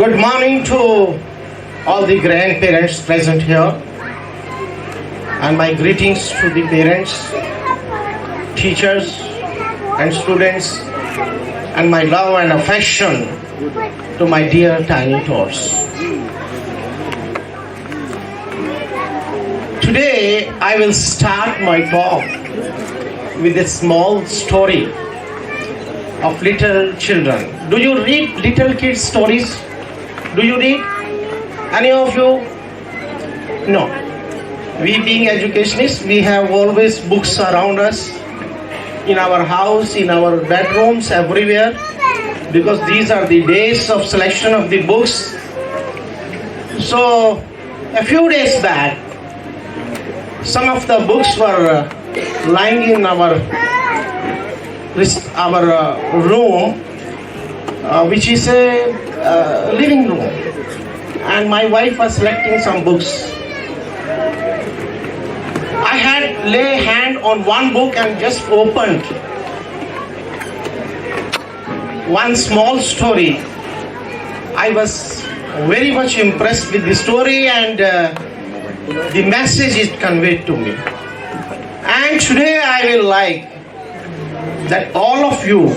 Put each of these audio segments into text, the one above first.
Good morning to all the grandparents present here, and my greetings to the parents, teachers and students, and my love and affection to my dear tiny tots. Today I will start my talk with a small story of little children. Do you read little kids' stories? Do you read? Any of you? No. We being educationists, we have always books around us, in our house, in our bedrooms, everywhere, because these are the days of selection of the books. So, a few days back, some of the books were lying in our room, which is a living room, and my wife was selecting some books. I had lay hand on one book and just opened one small story. I was very much impressed with the story and the message it conveyed to me. And today I will like that all of you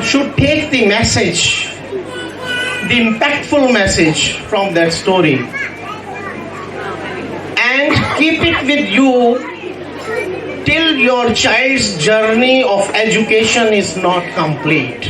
should take the message, the impactful message from that story, and keep it with you till your child's journey of education is not complete.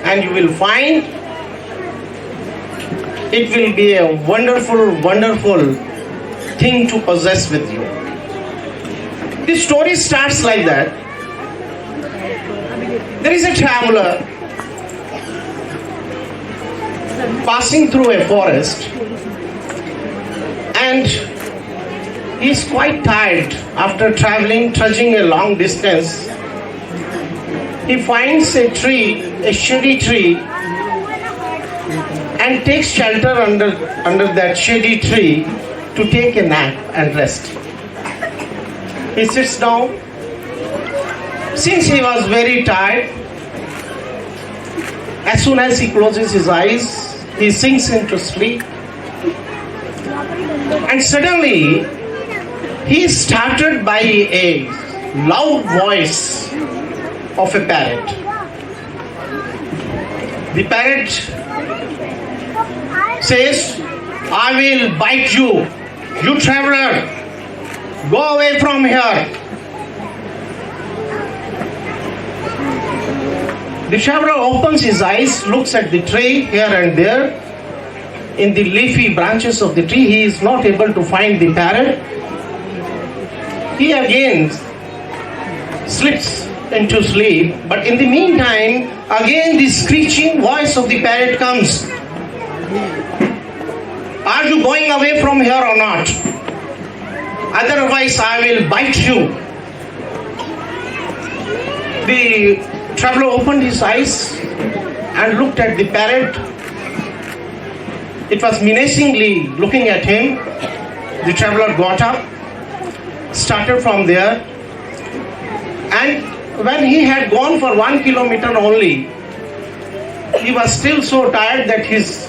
And you will find it will be a wonderful, wonderful thing to possess with you. The story starts like that. There is a traveler passing through a forest, and he is quite tired after trudging a long distance. He finds a tree, a shady tree, and takes shelter under that shady tree to take a nap and rest. He sits down. Since he was very tired, as soon as he closes his eyes, he sinks into sleep. And suddenly, he is startled by a loud voice of a parrot. The parrot says, "I will bite you, you traveler. Go away from here." The traveler opens his eyes, looks at the tree here and there. In the leafy branches of the tree, he is not able to find the parrot. He again slips into sleep, but in the meantime, again the screeching voice of the parrot comes. "Are you going away from here or not? Otherwise, I will bite you." The traveler opened his eyes and looked at the parrot. It was menacingly looking at him. The traveler got up, started from there, and when he had gone for 1 kilometer only, he was still so tired that his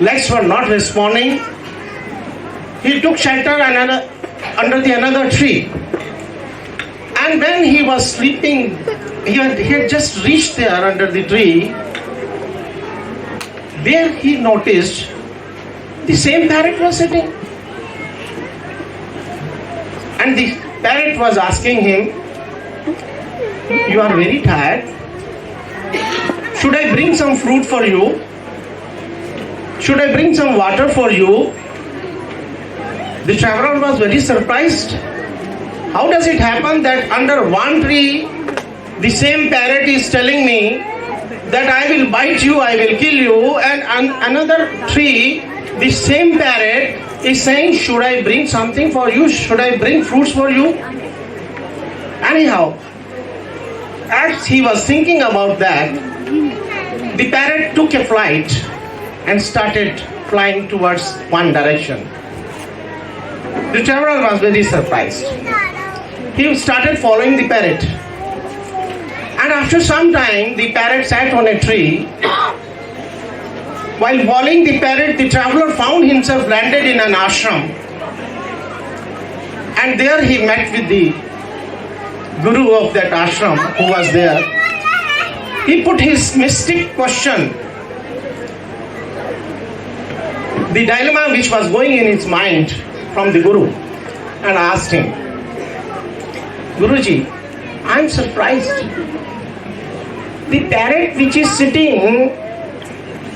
legs were not responding. He took shelter under another tree. And when he was sleeping, he had just reached there under the tree. There he noticed the same parrot was sitting. And the parrot was asking him, "You are very tired. Should I bring some fruit for you? Should I bring some water for you?" The traveler was very surprised. How does it happen that under one tree, the same parrot is telling me that I will bite you, I will kill you, and on another tree, the same parrot is saying, "Should I bring something for you? Should I bring fruits for you?" Anyhow, as he was thinking about that, the parrot took a flight and started flying towards one direction. The traveler was very surprised. He started following the parrot. And after some time, the parrot sat on a tree While following the parrot, the traveler found himself landed in an ashram. And there he met with the guru of that ashram who was there. He put his mystic question, the dilemma which was going in his mind from the guru, and asked him, Guruji, I am surprised. The parrot which is sitting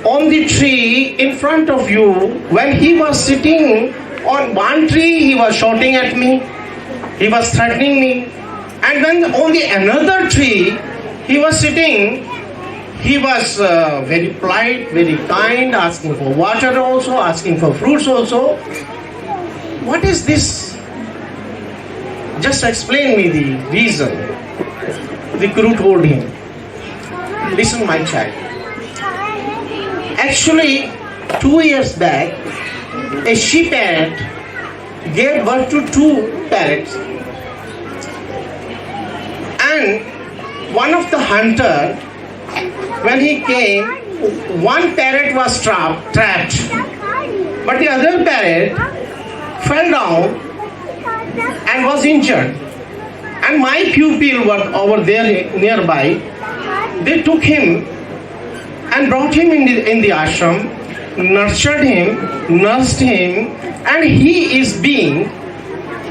on the tree in front of you, when he was sitting on one tree, he was shouting at me, he was threatening me, and when on the another tree he was sitting, he was very polite, very kind, asking for water also, asking for fruits also. What is this? Just explain me the reason. The Guru told him, listen my child. Actually, 2 years back, a she parrot gave birth to 2 parrots. And one of the hunter, when he came, one parrot was trapped, but the other parrot fell down and was injured. And my pupil were over there nearby. They took him and brought him in the ashram, nurtured him, nursed him, and he is being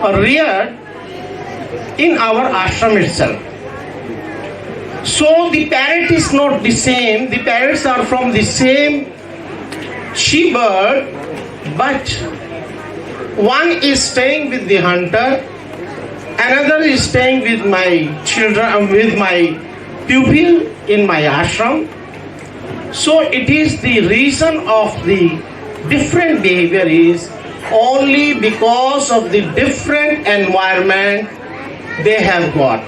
reared in our ashram itself. So the parrot is not the same. The parrots are from the same she bird, but one is staying with the hunter, another is staying with my children, with my pupil in my ashram. So it is the reason of the different behavior is only because of the different environment they have got.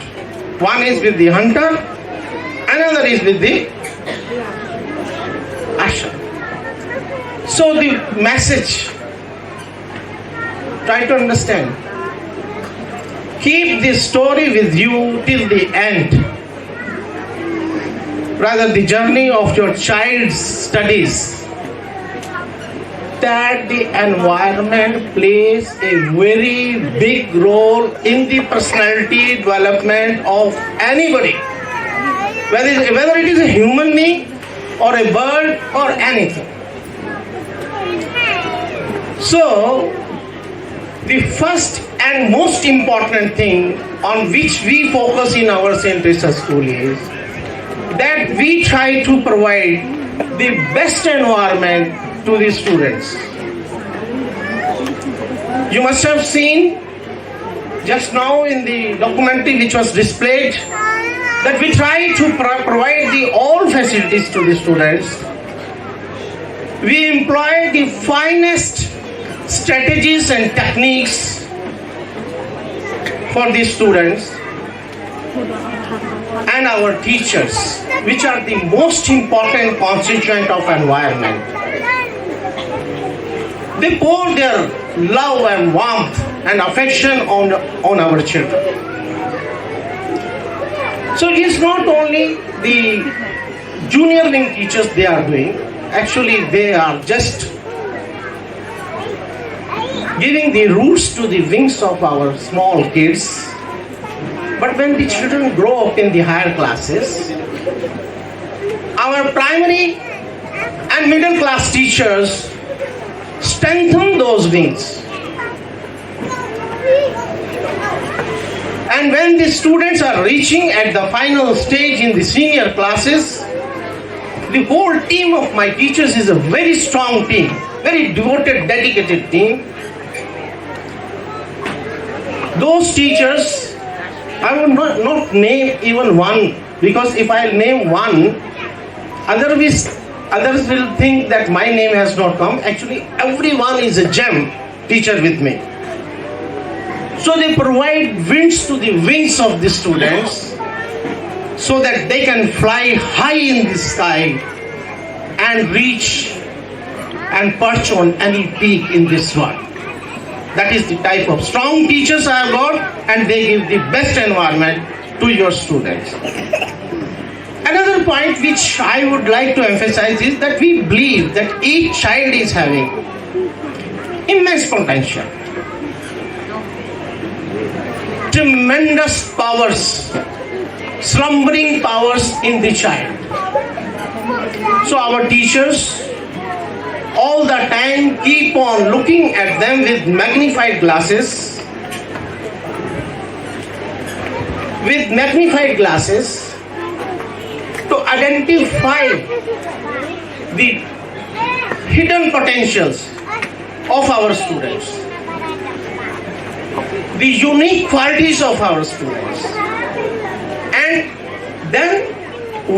One is with the hunter, another is with the ashram. So the message, try to understand. Keep this story with you till the end. Rather, the journey of your child's studies, that the environment plays a very big role in the personality development of anybody. Whether it is a human being or a bird or anything. So, the first and most important thing on which we focus in our St. Teresa school is that we try to provide the best environment to the students. You must have seen just now in the documentary which was displayed that we try to provide the all facilities to the students. We employ the finest strategies and techniques for the students and our teachers, which are the most important constituent of environment. They pour their love and warmth and affection on our children. So it is not only the junior wing teachers they are doing, actually they are just giving the roots to the wings of our small kids. But when the children grow up in the higher classes, our primary and middle class teachers strengthen those wings. And when the students are reaching at the final stage in the senior classes, the whole team of my teachers is a very strong team, very devoted, dedicated team. Those teachers, I will not name even one, because if I name one, others will think that my name has not come. Actually, everyone is a gem teacher with me. So they provide wings to the wings of the students so that they can fly high in the sky and reach and perch on any peak in this world. That is the type of strong teachers I have got, and they give the best environment to your students. Another point which I would like to emphasize is that we believe that each child is having immense potential, tremendous powers, slumbering powers in the child. So our teachers all the time keep on looking at them with magnified glasses, to identify the hidden potentials of our students, the unique qualities of our students, and then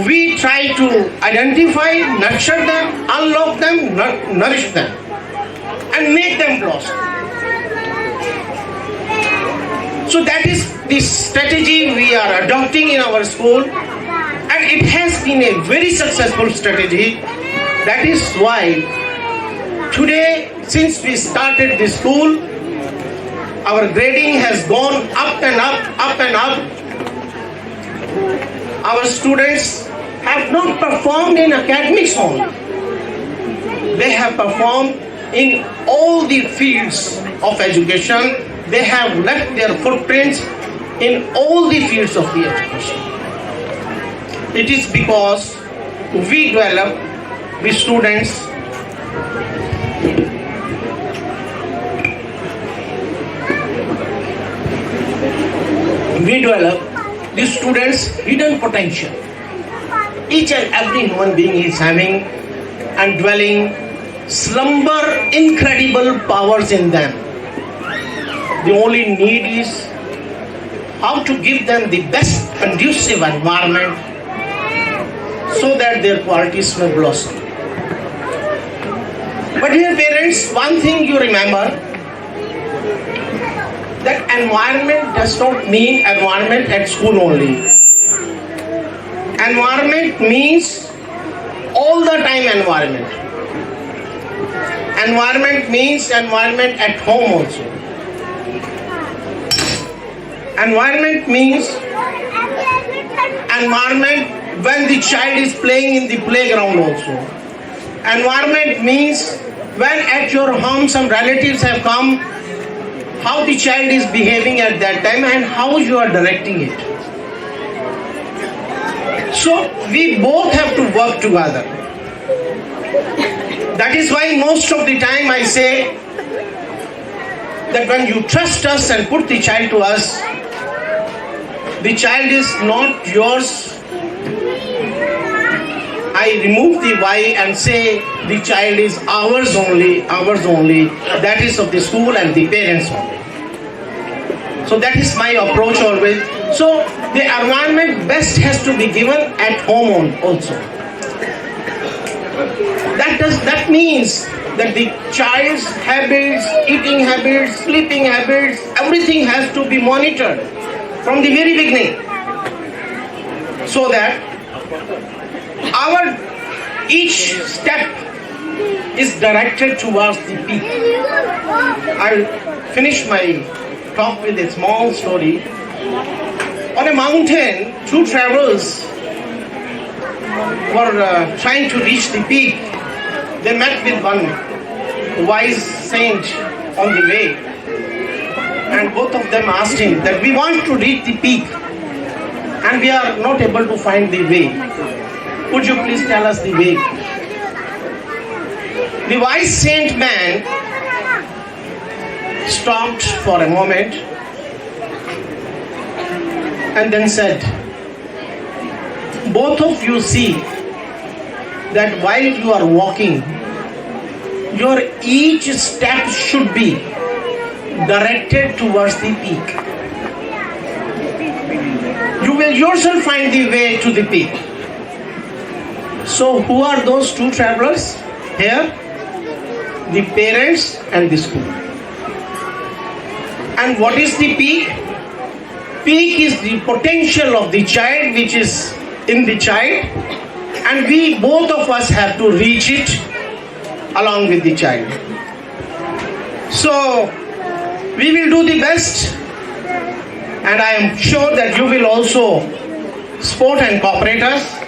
we try to identify, nurture them, unlock them, nourish them, and make them blossom. So that is the strategy we are adopting in our school, and it has been a very successful strategy. That is why today, since we started the school, our grading has gone up and up. Our students have not performed in academics only. They have performed in all the fields of education. They have left their footprints in all the fields of the education. It is because we develop the students hidden potential. Each and every human being is having and dwelling slumber incredible powers in them. The only need is how to give them the best conducive environment so that their qualities may blossom. But dear parents, one thing you remember, that environment does not mean environment at school only. Environment means all the time environment. Environment means environment at home also. Environment means environment when the child is playing in the playground also. Environment means when at your home some relatives have come, how the child is behaving at that time and how you are directing it. So we both have to work together. That is why most of the time I say that when you trust us and put the child to us, the child is not yours. I remove the why and say the child is ours only. That is of the school and the parents only. So that is my approach always. So the environment best has to be given at home also. That means that the child's habits, eating habits, sleeping habits, everything has to be monitored from the very beginning, so that our each step is directed towards the peak. I'll finish my talk with a small story. On a mountain, two travelers were trying to reach the peak. They met with one wise saint on the way, and both of them asked him that we want to reach the peak and we are not able to find the way. Could you please tell us the way? The wise saint man stopped for a moment and then said, both of you see that while you are walking, your each step should be directed towards the peak. You will yourself find the way to the peak. So who are those two travelers here? The parents and the school. And what is the peak? Peak is the potential of the child which is in the child, and we both of us have to reach it along with the child. So we will do the best, and I am sure that you will also support and cooperate us.